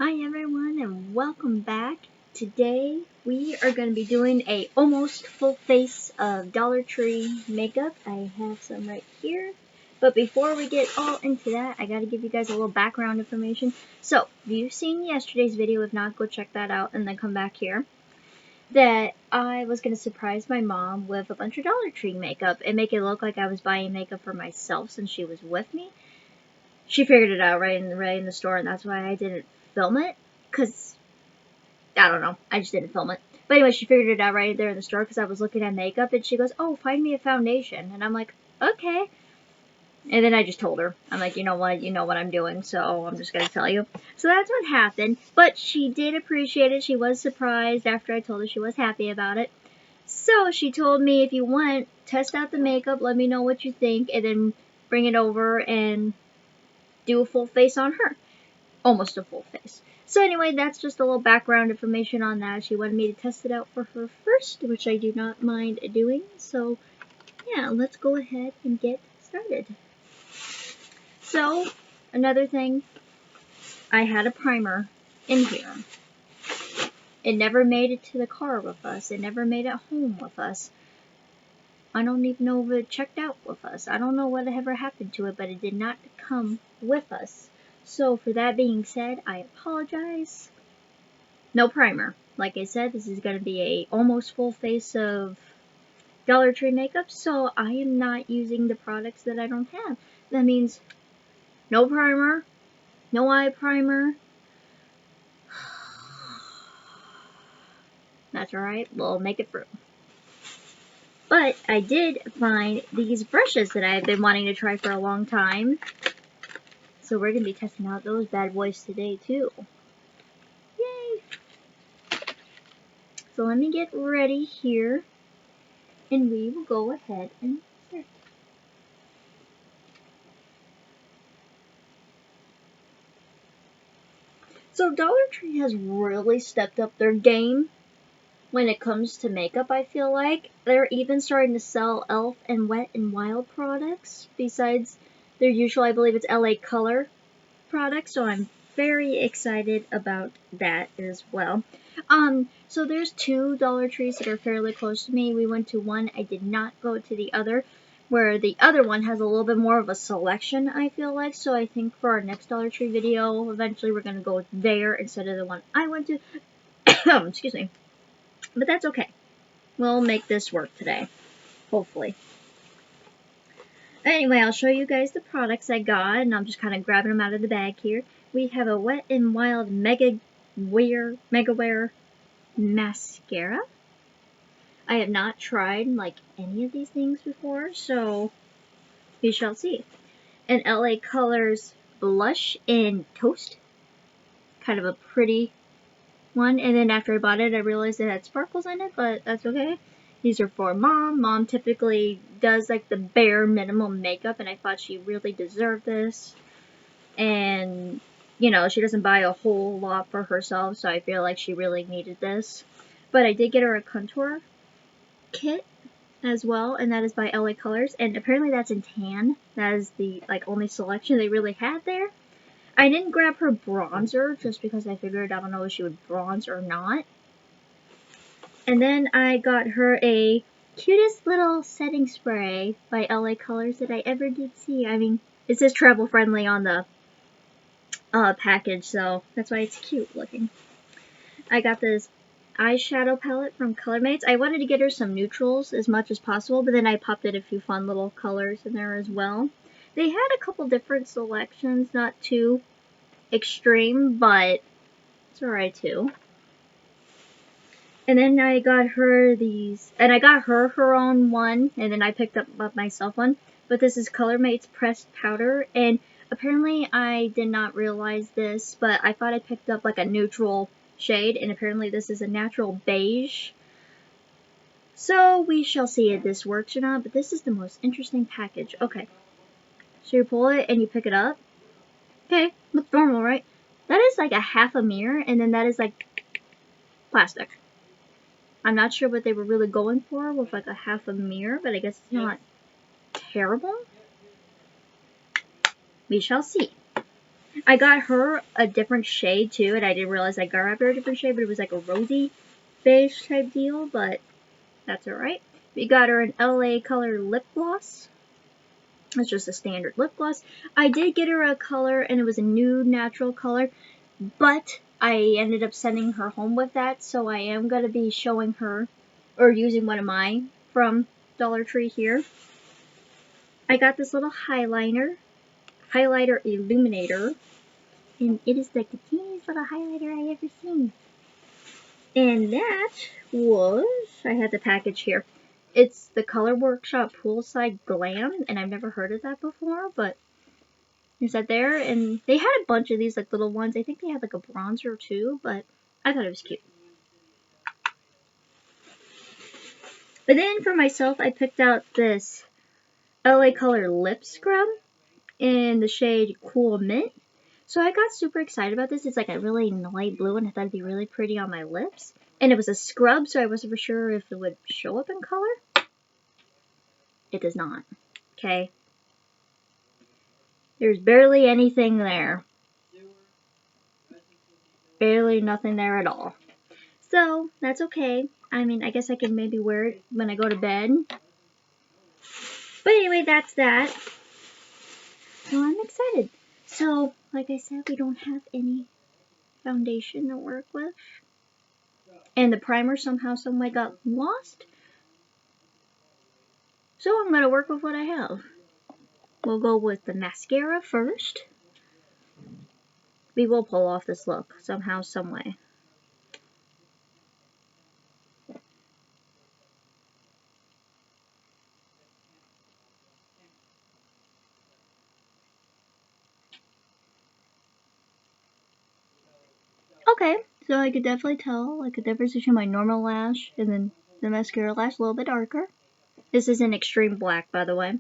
Hi everyone and welcome back. Today we are going to be doing a almost full face of Dollar Tree makeup. I have some right here. But before we get all into that, I got to give you guys a little background information. So, if you've seen yesterday's video, if not, go check that out and then come back here. That I was going to surprise my mom with a bunch of Dollar Tree makeup and make it look like I was buying makeup for myself since she was with me. She figured it out right in the store, and that's why I didn't film it, because, I don't know, I just didn't film it. But anyway, she figured it out right there in the store, because I was looking at makeup, and she goes, oh, find me a foundation, and I'm like, okay. And then I just told her, I'm like, you know what I'm doing, so I'm just gonna tell you. So that's what happened, but she did appreciate it. She was surprised after I told her. She was happy about it. So she told me, if you want, test out the makeup, let me know what you think, and then bring it over and do a full face on her. Almost a full face. So anyway, that's just a little background information on that. She wanted me to test it out for her first, which I do not mind doing. So yeah, let's go ahead and get started. So another thing, I had a primer in here. It never made it to the car with us. It never made it home with us. I don't even know if it checked out with us. I don't know what ever happened to it, but it did not come with us. So for that being said, I apologize. No primer. Like I said, this is going to be a almost full face of Dollar Tree makeup, so I am not using the products that I don't have. That means no primer, no eye primer. That's alright, we'll make it through. But I did find these brushes that I've been wanting to try for a long time. So we're going to be testing out those bad boys today too. Yay! So let me get ready here, and we will go ahead and start. So Dollar Tree has really stepped up their game when it comes to makeup, I feel like. They're even starting to sell e.l.f. and Wet n Wild products, besides their usual, I believe it's LA Color products, so I'm very excited about that as well. So there's two Dollar Trees that are fairly close to me. We went to one, I did not go to the other, where the other one has a little bit more of a selection, I feel like. So I think for our next Dollar Tree video, eventually we're going to go there instead of the one I went to. Excuse me. But that's okay. We'll make this work today. Hopefully. Anyway, I'll show you guys the products I got, and I'm just kind of grabbing them out of the bag here. We have a Wet n Wild Mega Wear Mascara. I have not tried, like, any of these things before, so we shall see. An LA Colors Blush in Toast. Kind of a pretty one. And then after I bought it, I realized it had sparkles in it, but that's okay. These are for Mom. Mom typically does, like, the bare minimum makeup, and I thought she really deserved this. And, you know, she doesn't buy a whole lot for herself, so I feel like she really needed this. But I did get her a contour kit as well, and that is by LA Colors, and apparently that's in tan. That is the, like, only selection they really had there. I didn't grab her bronzer just because I figured, I don't know if she would bronze or not. And then I got her a cutest little setting spray by LA Colors that I ever did see. I mean, it says travel friendly on the package, so that's why it's cute looking. I got this eyeshadow palette from ColorMates. I wanted to get her some neutrals as much as possible, but then I popped in a few fun little colors in there as well. They had a couple different selections, not too extreme, but it's alright too. And then I got her these, and I got her own one, and then I picked up myself one. But this is ColorMates Pressed Powder, and apparently I did not realize this, but I thought I picked up like a neutral shade, and apparently this is a natural beige. So we shall see if this works or not, but this is the most interesting package. Okay, so you pull it and you pick it up. Okay, looks normal, right? That is like a half a mirror, and then that is like plastic. I'm not sure what they were really going for with like a half a mirror, but I guess it's not terrible. We shall see. I got her a different shade too, and I didn't realize I got her a different shade, but it was like a rosy beige type deal, but that's alright. We got her an LA Color lip gloss. It's just a standard lip gloss. I did get her a color, and it was a nude natural color, but I ended up sending her home with that, so I am going to be showing her, or using one of mine from Dollar Tree here. I got this little highlighter illuminator, and it is like the teeniest little highlighter I ever seen. And that was, I had the package here. It's the Color Workshop Poolside Glam, and I've never heard of that before, but there's that there. And they had a bunch of these like little ones. I think they had like a bronzer too, but I thought it was cute. But then for myself, I picked out this LA Color lip scrub in the shade Cool Mint. So I got super excited about this. It's like a really light blue, and I thought it'd be really pretty on my lips. And it was a scrub, so I wasn't for sure if it would show up in color. It does not. Okay? There's barely anything there. Barely nothing there at all. So, that's okay. I mean, I guess I can maybe wear it when I go to bed. But anyway, that's that. So I'm excited. So, like I said, we don't have any foundation to work with. And the primer somehow, someway got lost. So I'm going to work with what I have. We'll go with the mascara first. We will pull off this look somehow, someway. Okay, so I could definitely tell like a difference between my normal lash and then the mascara lash, a little bit darker. This is an extreme black, by the way.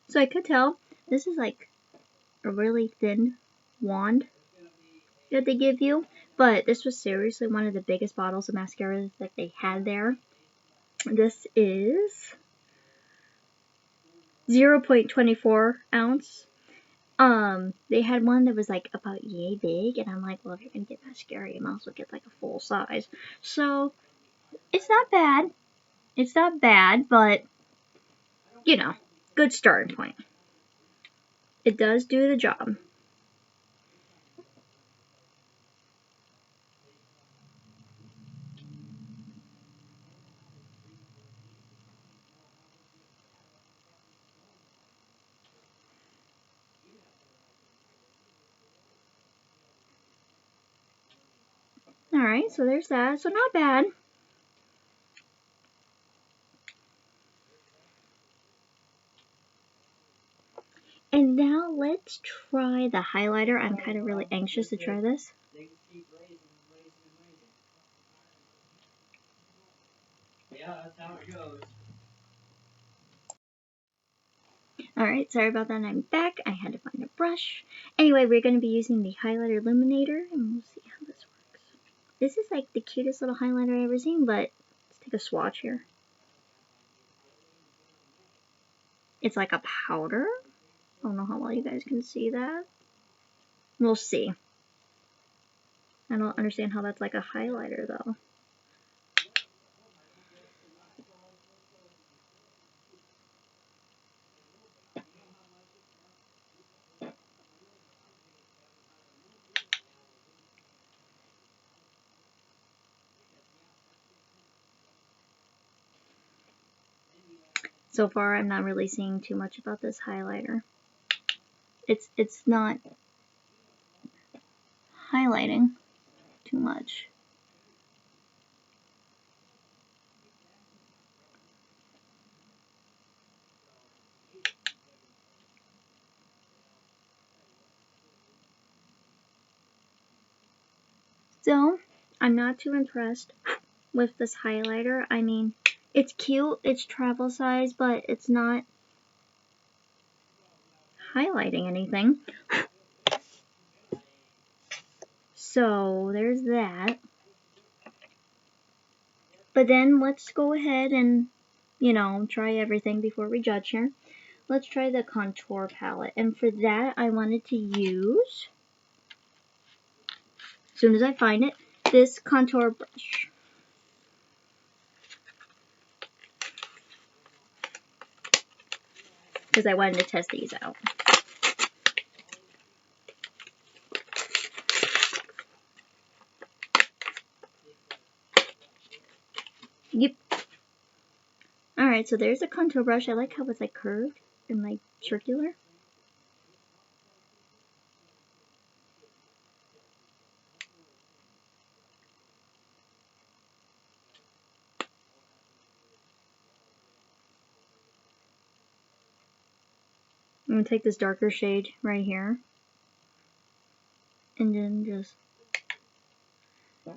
So I could tell this is like a really thin wand that they give you. But this was seriously one of the biggest bottles of mascara that they had there. This is 0.24 ounce. They had one that was like about yay big, and I'm like, well, if you're gonna get mascara, you might as well get like a full size. So it's not bad. It's not bad, but you know, good starting point. It does do the job. Alright, so there's that. So not bad. And now let's try the highlighter. I'm kind of really anxious to try this. Yeah, that's how it goes. Alright, sorry about that. I'm back. I had to find a brush. Anyway, we're going to be using the highlighter illuminator, and we'll see how this works. This is like the cutest little highlighter I've ever seen, but let's take a swatch here. It's like a powder. I don't know how well you guys can see that. We'll see. I don't understand how that's like a highlighter, though. So far, I'm not really seeing too much about this highlighter. It's not highlighting too much. So, I'm not too impressed with this highlighter. I mean, it's cute, it's travel size, but it's not highlighting anything. So, there's that. But then, let's go ahead and, you know, try everything before we judge here. Let's try the contour palette. And for that, I wanted to use as soon as I find it, this contour brush. Because I wanted to test these out. Yep. Alright, so there's a contour brush. I like how it's like curved and like circular. I'm going to take this darker shade right here. And then just go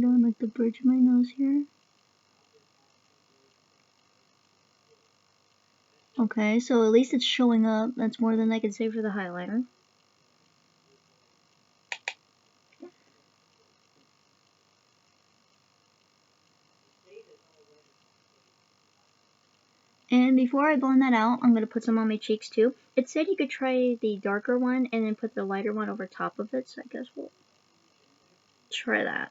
down like the bridge of my nose here. Okay, so at least it's showing up. That's more than I can say for the highlighter. And before I blend that out, I'm going to put some on my cheeks too. It said you could try the darker one and then put the lighter one over top of it, so I guess we'll try that.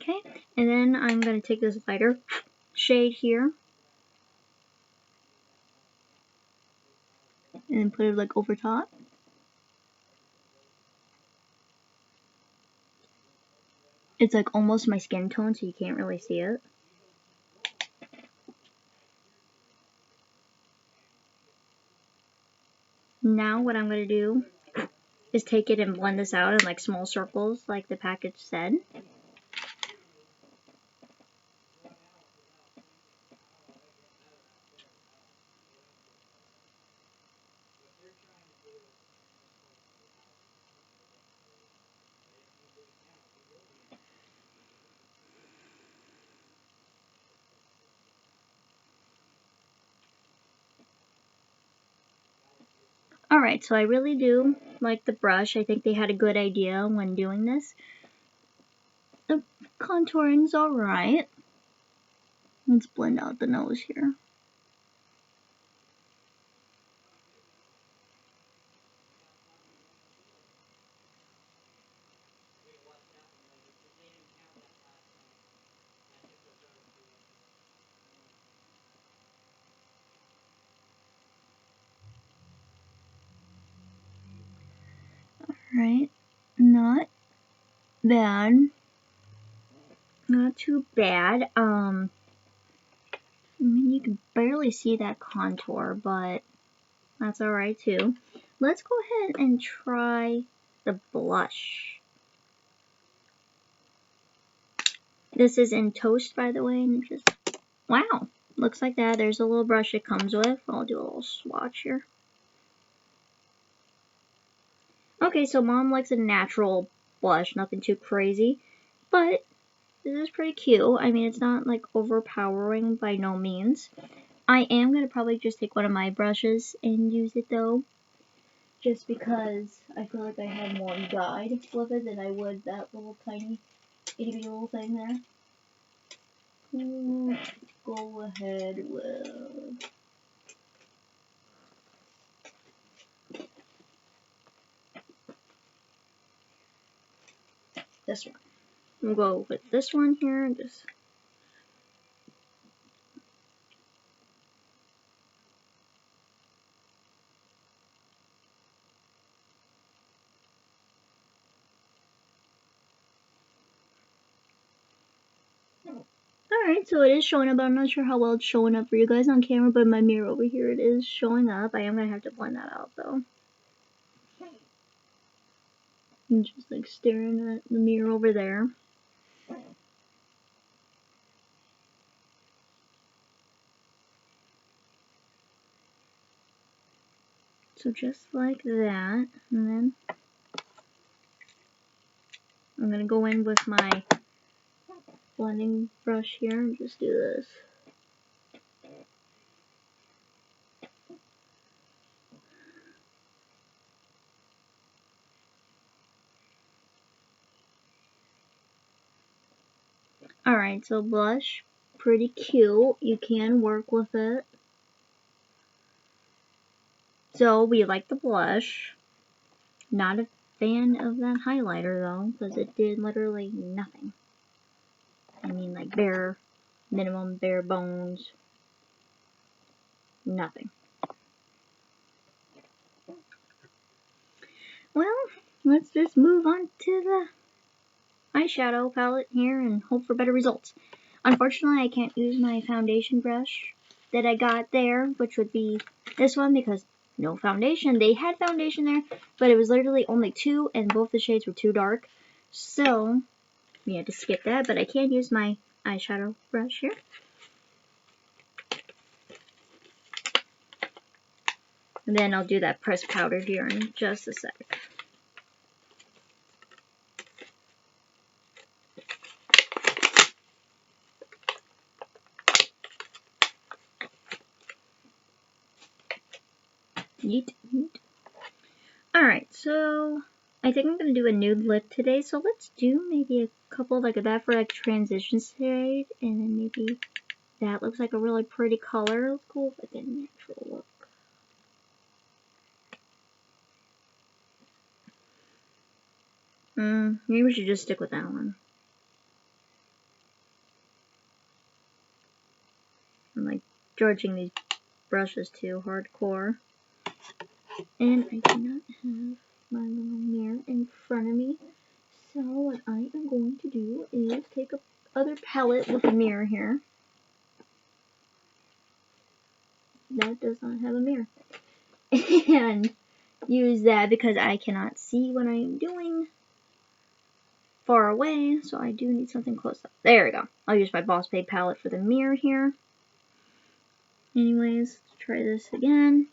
Okay, and then I'm going to take this lighter shade here and then put it like over top. It's like almost my skin tone, so you can't really see it. Now what I'm going to do is take it and blend this out in like small circles like the package said. Alright, so I really do like the brush. I think they had a good idea when doing this. The contouring's alright. Let's blend out the nose here. Alright, not bad. Not too bad. I mean, you can barely see that contour, but that's alright too. Let's go ahead and try the blush. This is in Toast, by the way, and just, wow, looks like that. There's a little brush it comes with. I'll do a little swatch here. Okay, so Mom likes a natural blush, nothing too crazy, but this is pretty cute. I mean, it's not like overpowering by no means. I am going to probably just take one of my brushes and use it though, just because I feel like I have more guide with it than I would that little tiny itty bitty little thing there. Go ahead with this one. We'll go with this one here and just alright, so it is showing up. I'm not sure how well it's showing up for you guys on camera, but my mirror over here, it is showing up. I am going to have to blend that out though. I'm just like staring at the mirror over there. So just like that, and then I'm going to go in with my blending brush here and just do this. Alright, so blush, pretty cute. You can work with it. So we like the blush. Not a fan of that highlighter though, because it did literally nothing. I mean, like minimum bare bones, nothing. Well, let's just move on to the eyeshadow palette here and hope for better results. Unfortunately, I can't use my foundation brush that I got there, which would be this one, because no foundation. They had foundation there, but it was literally only 2, and both the shades were too dark. So, we had to skip that, but I can use my eyeshadow brush here. And then I'll do that pressed powder here in just a sec. Yeet, yeet. Alright, so I think I'm going to do a nude lip today, so let's do maybe a couple like that for like transition shade, and then maybe that looks like a really pretty color. Let's go with like a natural look. Maybe we should just stick with that one. I'm like charging these brushes too hardcore. And I do not have my little mirror in front of me. So what I am going to do is take a other palette with a mirror here. That does not have a mirror. And use that because I cannot see what I am doing far away, so I do need something close up. There we go. I'll use my Boss Babe palette for the mirror here. Anyways, let's try this again.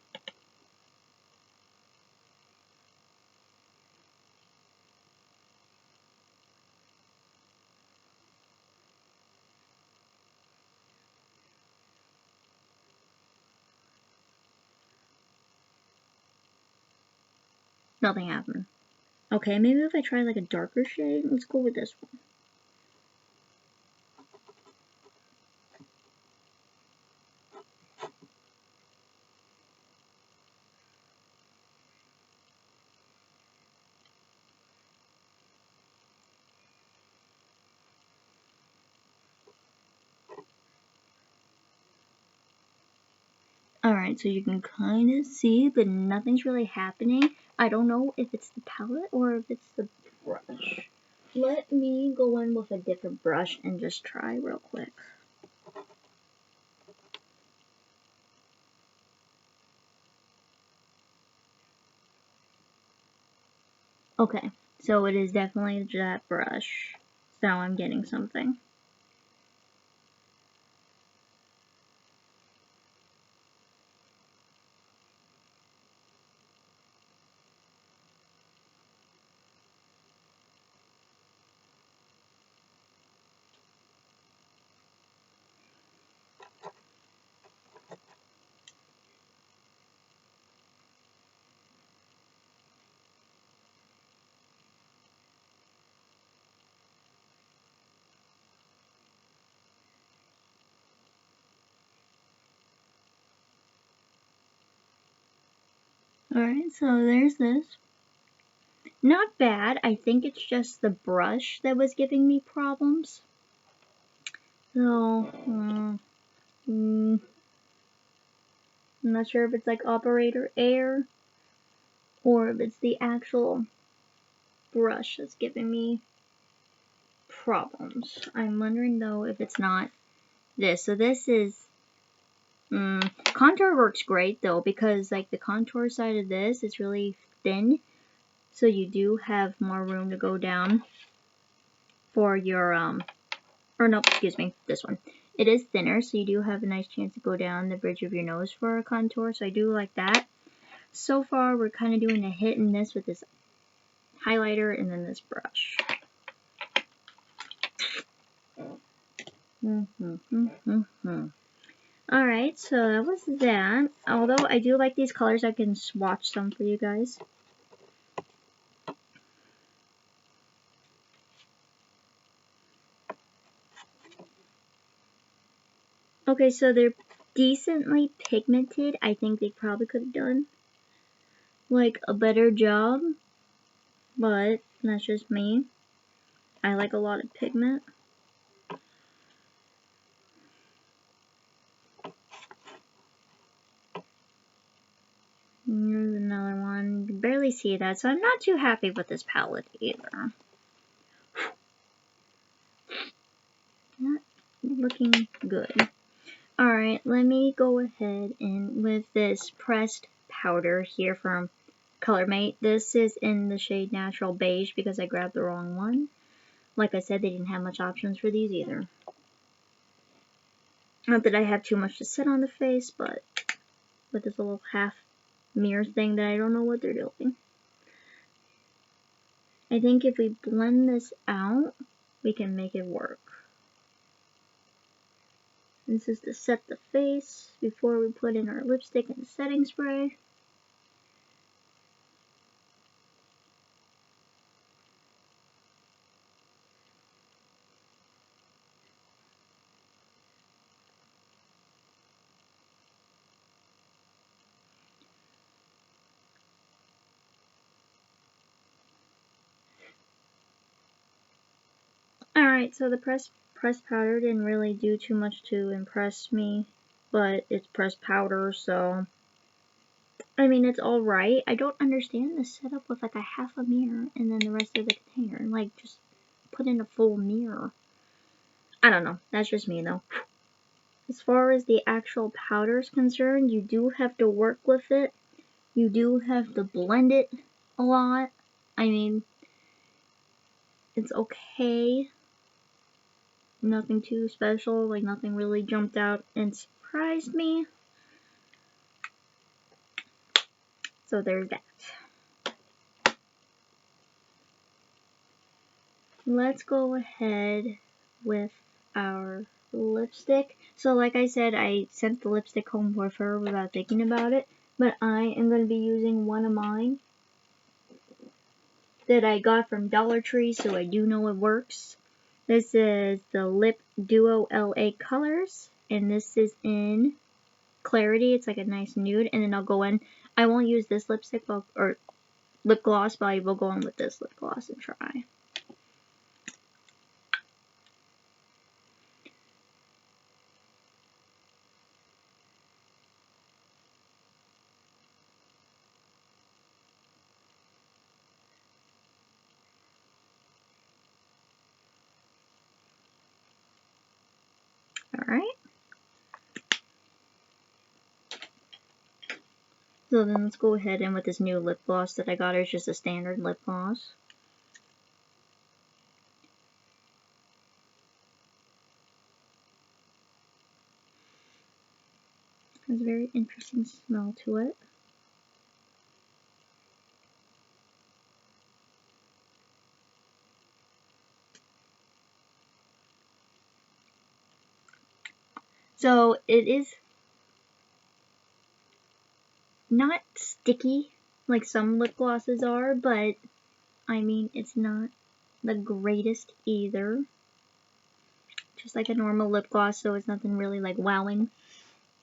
Nothing happened. Okay, maybe if I try like a darker shade, let's go with this one. Alright, so you can kind of see, but nothing's really happening. I don't know if it's the palette or if it's the brush. Let me go in with a different brush and just try real quick. Okay, so it is definitely that brush. So now I'm getting something. Alright, so there's this. Not bad. I think it's just the brush that was giving me problems. So, I'm not sure if it's like operator error or if it's the actual brush that's giving me problems. I'm wondering though if it's not this. So this is contour works great though, because like the contour side of this is really thin, so you do have more room to go down for your or no, excuse me, this one. It is thinner, so you do have a nice chance to go down the bridge of your nose for a contour, so I do like that. So far, we're kind of doing a hit and miss with this highlighter and then this brush. Alright, so that was that. Although I do like these colors, I can swatch some for you guys. Okay, so they're decently pigmented. I think they probably could have done like a better job, but that's just me. I like a lot of pigment. Here's another one. You can barely see that, so I'm not too happy with this palette either. Not looking good. Alright, let me go ahead and with this pressed powder here from ColorMate. This is in the shade Natural Beige because I grabbed the wrong one. Like I said, they didn't have much options for these either. Not that I have too much to set on the face, but with this little half mirror thing that I don't know what they're doing. I think if we blend this out, we can make it work. This is to set the face before we put in our lipstick and setting spray. Alright, so the pressed powder didn't really do too much to impress me, but it's pressed powder, so I mean, it's alright. I don't understand the setup with like a half a mirror and then the rest of the container. Like, just put in a full mirror. I don't know. That's just me, though. As far as the actual powder is concerned, you do have to work with it. You do have to blend it a lot. I mean, it's okay. Nothing too special. Like, nothing really jumped out and surprised me. So there's that. Let's go ahead with our lipstick. So like I said, I sent the lipstick home with her without thinking about it, but I am going to be using one of mine that I got from Dollar Tree, so I do know it works. This is the Lip Duo LA Colors, and this is in Clarity. It's like a nice nude, and then I'll go in. I won't use this lipstick or lip gloss, but I will go in with this lip gloss and try. Alright. So then let's go ahead and with this new lip gloss that I got. It's just a standard lip gloss. It has a very interesting smell to it. So it is not sticky like some lip glosses are, but I mean, it's not the greatest either. Just like a normal lip gloss, so it's nothing really like wowing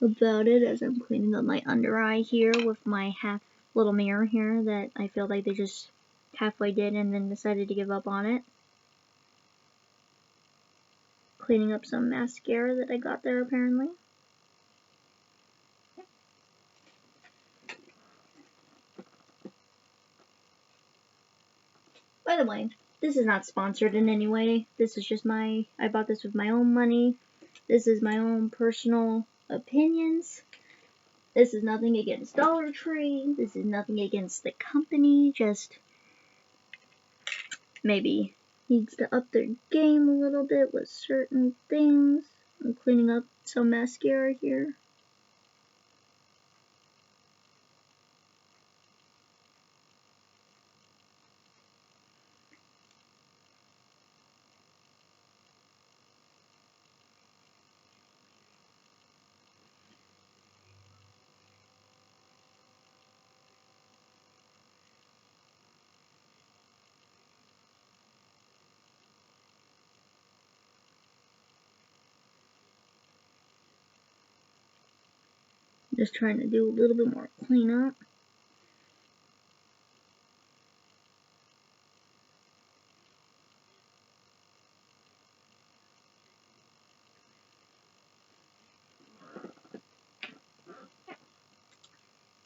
about it as I'm cleaning up my under eye here with my half little mirror here that I feel like they just halfway did and then decided to give up on it. Cleaning up some mascara that I got there apparently. By the way, this is not sponsored in any way. This is just I bought this with my own money. This is my own personal opinions. This is nothing against Dollar Tree. This is nothing against the company. Just maybe needs to up their game a little bit with certain things. I'm cleaning up some mascara here. Just trying to do a little bit more cleanup.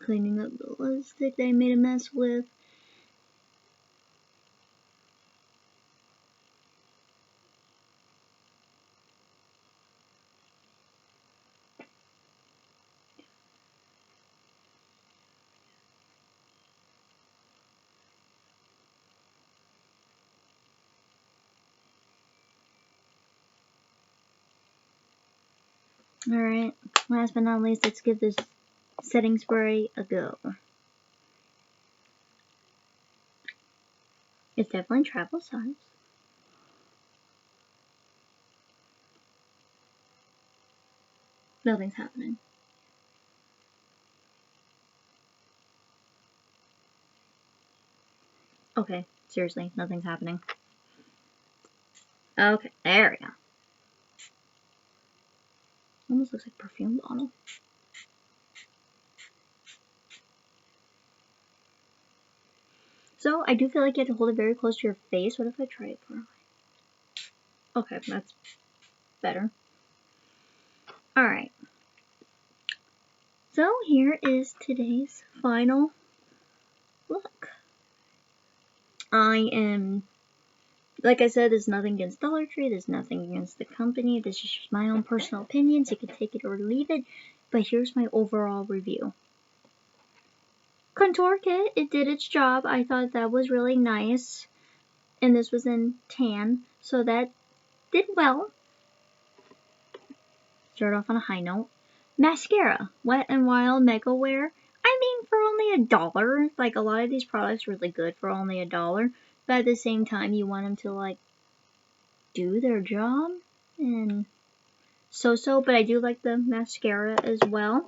Cleaning up the lipstick that I made a mess with. Alright, last but not least, let's give this setting spray a go. It's definitely travel size. Nothing's happening. Okay, seriously, nothing's happening. Okay, there we go. Almost looks like a perfume bottle. So, I do feel like you have to hold it very close to your face. What if I try it far away? Okay, that's better. Alright. So, here is today's final look. I am, like I said, there's nothing against Dollar Tree. There's nothing against the company. This is just my own personal opinions. You can take it or leave it. But here's my overall review. Contour kit, it did its job. I thought that was really nice. And this was in tan, so that did well. Start off on a high note. Mascara, Wet n Wild Mega Wear. I mean, for only $1, like a lot of these products are really good for only $1. But at the same time, you want them to like do their job. And so, but I do like the mascara as well.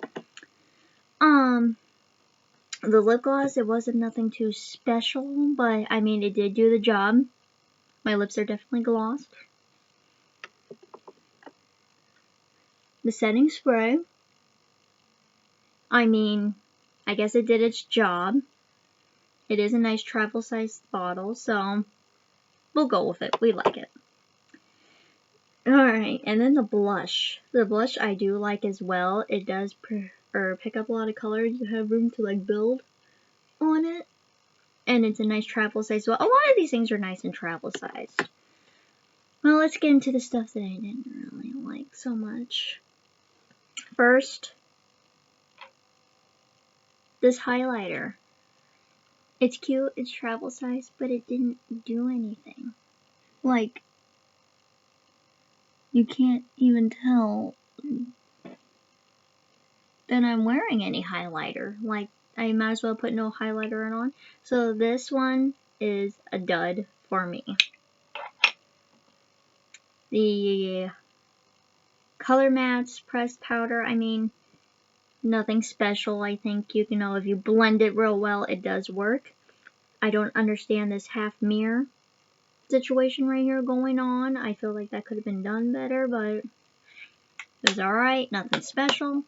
The lip gloss, it wasn't nothing too special, but I mean, it did do the job. My lips are definitely glossed. The setting spray, I mean, I guess it did its job. It is a nice travel sized bottle, so we'll go with it. We like it. Alright, and then the blush. The blush I do like as well. It does pick up a lot of colors. You have room to like build on it. And it's a nice travel size. Well, a lot of these things are nice and travel sized. Well, let's get into the stuff that I didn't really like so much. First, this highlighter. It's cute, it's travel size, but it didn't do anything. Like, you can't even tell that I'm wearing any highlighter. Like, I might as well put no highlighter on. So this one is a dud for me. The Color Mattes pressed powder, I mean, nothing special. I think you know, if you blend it real well, it does work. I don't understand this half mirror situation right here going on. I feel like that could have been done better, but it was alright. Nothing special.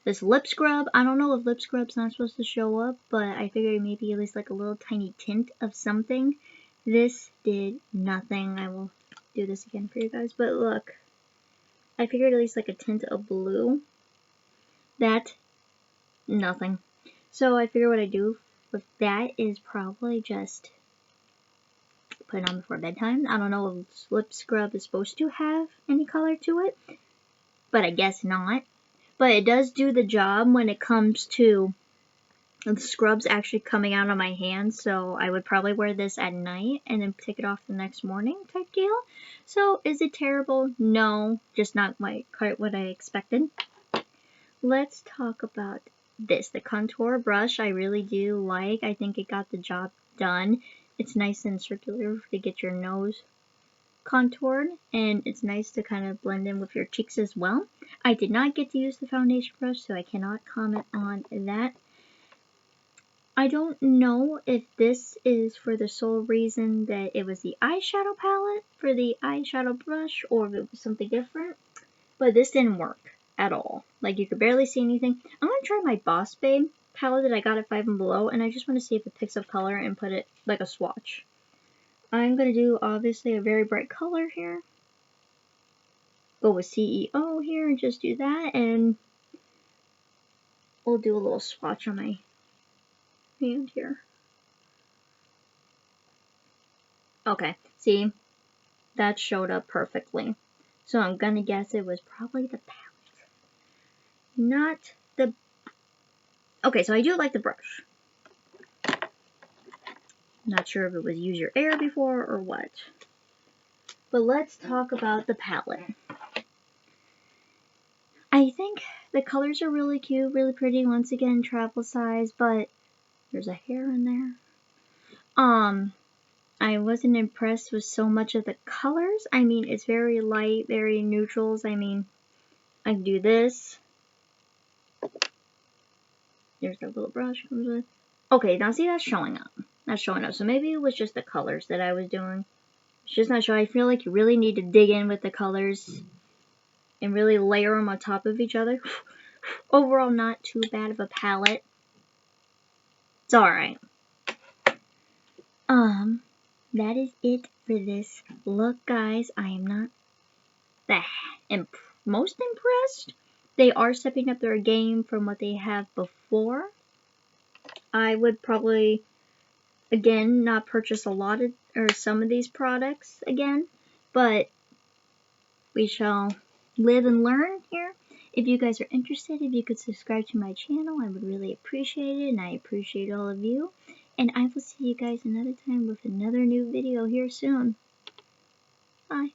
This lip scrub, I don't know if lip scrub's not supposed to show up, but I figured maybe at least like a little tiny tint of something. This did nothing. I will do this again for you guys, but look. I figured at least like a tint of blue. That, nothing. So I figure what I do with that is probably just put it on before bedtime. I don't know if lip scrub is supposed to have any color to it, but I guess not. But it does do the job when it comes to the scrubs actually coming out of my hands. So I would probably wear this at night and then take it off the next morning type deal. So is it terrible? No, just not quite what I expected. Let's talk about this. The contour brush I really do like. I think it got the job done. It's nice and circular to get your nose contoured, and it's nice to kind of blend in with your cheeks as well. I did not get to use the foundation brush, so I cannot comment on that. I don't know if this is for the sole reason that it was the eyeshadow palette for the eyeshadow brush, or if it was something different, but this didn't work. at all. Like, you could barely see anything. I'm going to try my Boss Babe palette that I got at Five and Below, and I just want to see if it picks up color and put it like a swatch. I'm going to do, obviously, a very bright color here. Go with CEO here and just do that, and we'll do a little swatch on my hand here. Okay, see? That showed up perfectly. So I'm going to guess it was probably the palette. Not the... Okay, so I do like the brush. Not sure if it was Use Your Air before or what. But let's talk about the palette. I think the colors are really cute, really pretty. Once again, travel size, but there's a hair in there. I wasn't impressed with so much of the colors. I mean, it's very light, very neutrals. I mean, I can do this. There's that little brush comes with. Okay, now see, that's showing up. That's showing up. So maybe it was just the colors that I was doing. It's just not sure. I feel like you really need to dig in with the colors and really layer them on top of each other. Overall, not too bad of a palette. It's alright. That is it for this look, guys. I am not the most impressed. They are stepping up their game from what they have before. I would probably, again, not purchase a lot of, or some of these products again, but we shall live and learn here. If you guys are interested, if you could subscribe to my channel, I would really appreciate it, and I appreciate all of you. And I will see you guys another time with another new video here soon. Bye.